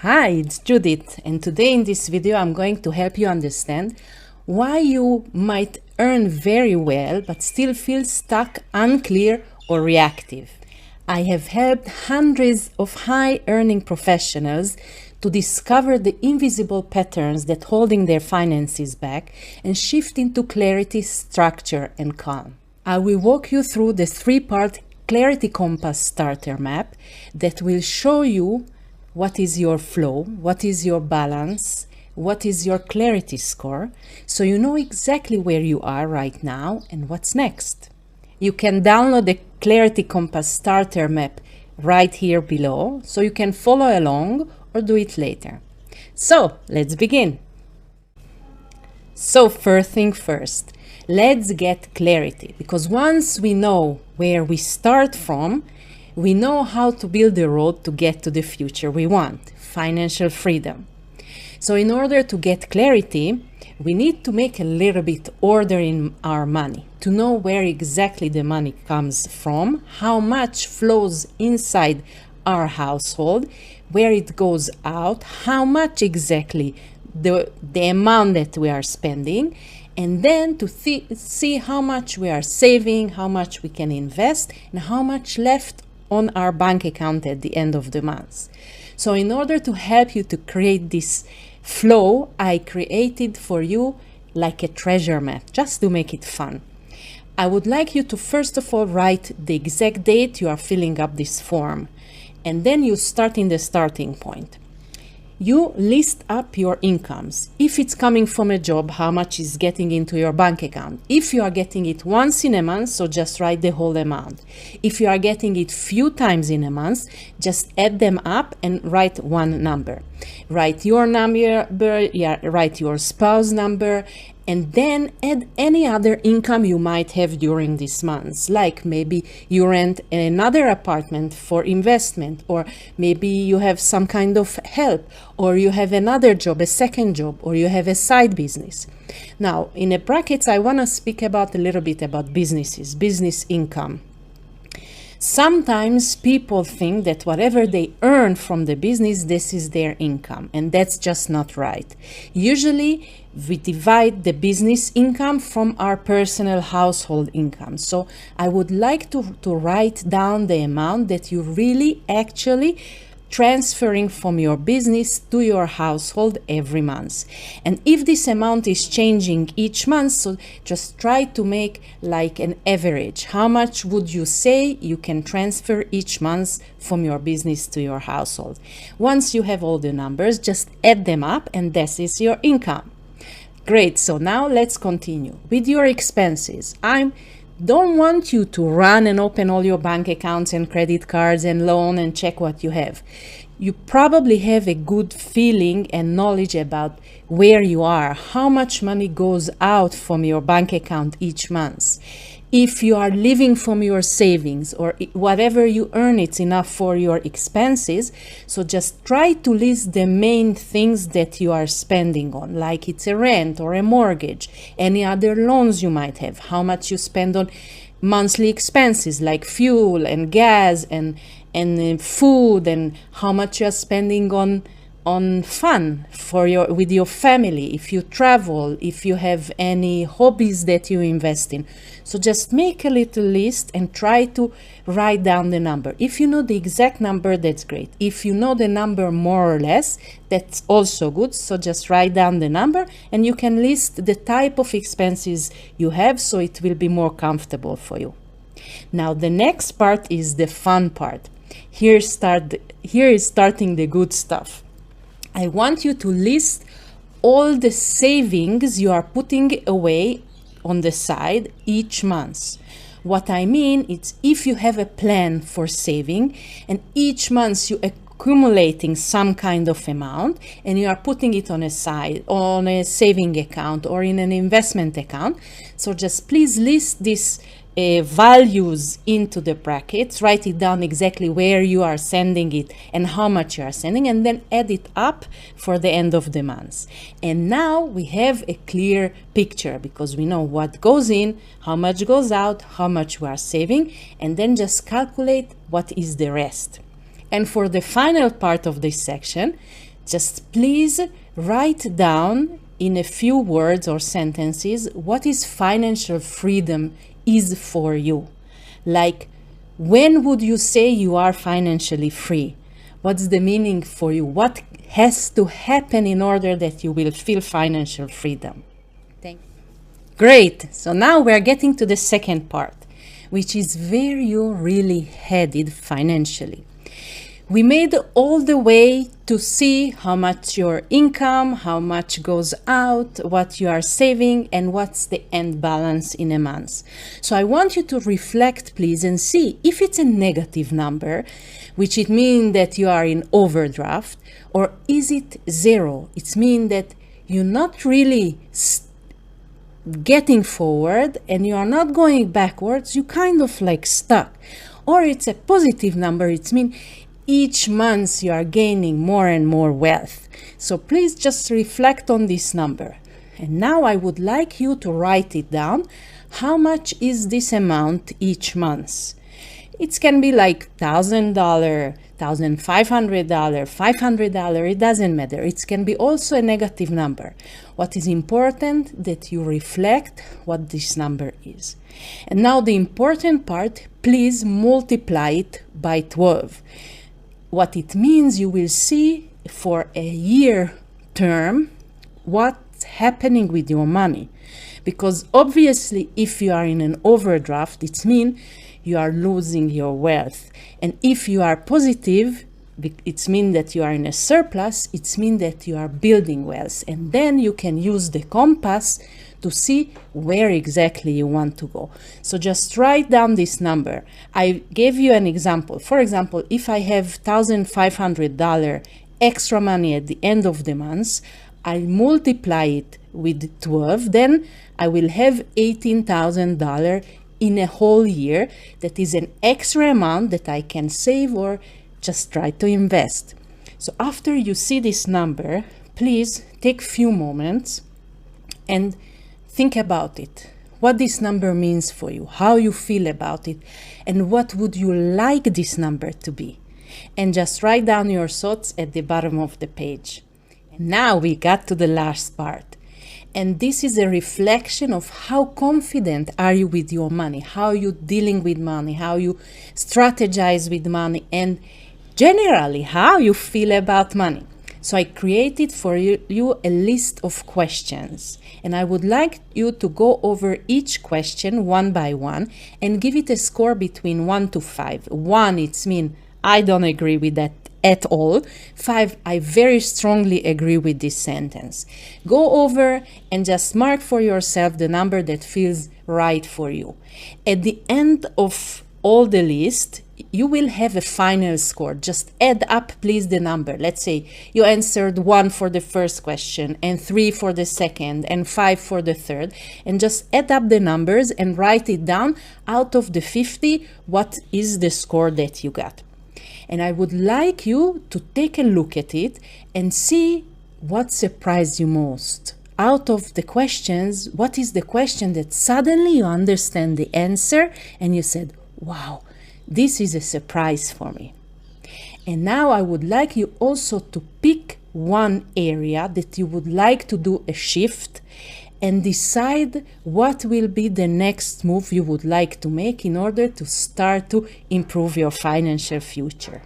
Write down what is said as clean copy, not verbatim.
Hi, it's Judith, and today in this video I'm going to help you understand why you might earn very well but still feel stuck, unclear, or reactive. I have helped hundreds of high-earning professionals to discover the invisible patterns that holding their finances back and shift into clarity, structure, and calm. I will walk you through the three-part Clarity Compass starter map that will show you what is your flow, what is your balance, what is your clarity score, so you know exactly where you are right now and what's next. You can download the Clarity Compass starter map right here below, so you can follow along or do it later. So let's begin. So first thing first, let's get clarity, because once we know where we start from, we know how to build the road to get to the future we want, financial freedom. So in order to get clarity, we need to make a little bit order in our money, to know where exactly the money comes from, how much flows inside our household, where it goes out, how much exactly the amount that we are spending, and then to see how much we are saving, how much we can invest, and how much left on our bank account at the end of the month. So in order to help you to create this flow, I created for you like a treasure map, just to make it fun. I would like you to first of all write the exact date you are filling up this form, and then you start in the starting point. You list up your incomes. If it's coming from a job, how much is getting into your bank account. If you are getting it once in a month, so just write the whole amount. If you are getting it few times in a month, just add them up and write one number. Write your number, write your spouse number, and then add any other income you might have during this month, like maybe you rent another apartment for investment, or maybe you have some kind of help, or you have another job, a second job, or you have a side business. Now, in the brackets, I want to speak about a little bit about businesses, business income. Sometimes people think that whatever they earn from the business, this is their income, and that's just not right. Usually, we divide the business income from our personal household income. So I would like to write down the amount that you really actually transferring from your business to your household every month. And if this amount is changing each month, so just try to make like an average. How much would you say you can transfer each month from your business to your household? Once you have all the numbers, just add them up and this is your income. Great, so now let's continue with your expenses. Don't want you to run and open all your bank accounts and credit cards and loan and check what you have. You probably have a good feeling and knowledge about where you are, how much money goes out from your bank account each month. If you are living from your savings or whatever you earn, it's enough for your expenses. So just try to list the main things that you are spending on, like it's a rent or a mortgage, any other loans you might have, how much you spend on monthly expenses like fuel and gas and food, and how much you are spending on fun with your family, if you travel, if you have any hobbies that you invest in. So just make a little list and try to write down the number. If you know the exact number, that's great. If you know the number more or less, that's also good. So just write down the number and you can list the type of expenses you have, so it will be more comfortable for you. Now the next part is the fun part. Here is starting the good stuff. I want you to list all the savings you are putting away on the side each month. What I mean is, if you have a plan for saving and each month you accumulating some kind of amount and you are putting it on a side, on a saving account or in an investment account, so just please list this values into the brackets, write it down exactly where you are sending it and how much you are sending, and then add it up for the end of the month. And now we have a clear picture, because we know what goes in, how much goes out, how much we are saving, and then just calculate what is the rest. And for the final part of this section, Just please write down in a few words or sentences what is financial freedom is for you. Like, when would you say you are financially free? What's the meaning for you? What has to happen in order that you will feel financial freedom? Thank you. Great. So now we're getting to the second part, which is where you're really headed financially. We made all the way to see how much your income, how much goes out, what you are saving, and what's the end balance in a month. So I want you to reflect, please, and see if it's a negative number, which it means that you are in overdraft, or is it zero? It means that you're not really getting forward and you are not going backwards, you kind of like stuck. Or it's a positive number, it means each month you are gaining more and more wealth. So please just reflect on this number. And now I would like you to write it down. How much is this amount each month? It can be like $1,000, $1,500, $500, it doesn't matter. It can be also a negative number. What is important that you reflect what this number is. And now the important part, please multiply it by 12. What it means, you will see for a year term what's happening with your money. Because obviously if you are in an overdraft, it means you are losing your wealth. And if you are positive, it means that you are in a surplus, it means that you are building wealth. And then you can use the compass to see where exactly you want to go. So just write down this number. I gave you an example. For example, if I have $1,500 extra money at the end of the month, I multiply it with 12, then I will have $18,000 in a whole year. That is an extra amount that I can save or just try to invest. So after you see this number, please take a few moments and think about it. What this number means for you, how you feel about it, and what would you like this number to be. And just write down your thoughts at the bottom of the page. And now we got to the last part. And this is a reflection of how confident are you with your money, how you dealing with money, how you strategize with money, and generally how you feel about money. So I created for you a list of questions, and I would like you to go over each question one by one and give it a score between 1 to 5. 1, it's mean I don't agree with that at all. 5, I very strongly agree with this sentence. Go over and just mark for yourself the number that feels right for you. At the end of all the list, you will have a final score. Just add up, please, the number. Let's say you answered 1 for the first question and 3 for the second and 5 for the third, and just add up the numbers and write it down. Out of the 50, what is the score that you got? And I would like you to take a look at it and see what surprised you most. Out of the questions, what is the question that suddenly you understand the answer and you said, wow, this is a surprise for me. And now I would like you also to pick one area that you would like to do a shift and decide what will be the next move you would like to make in order to start to improve your financial future.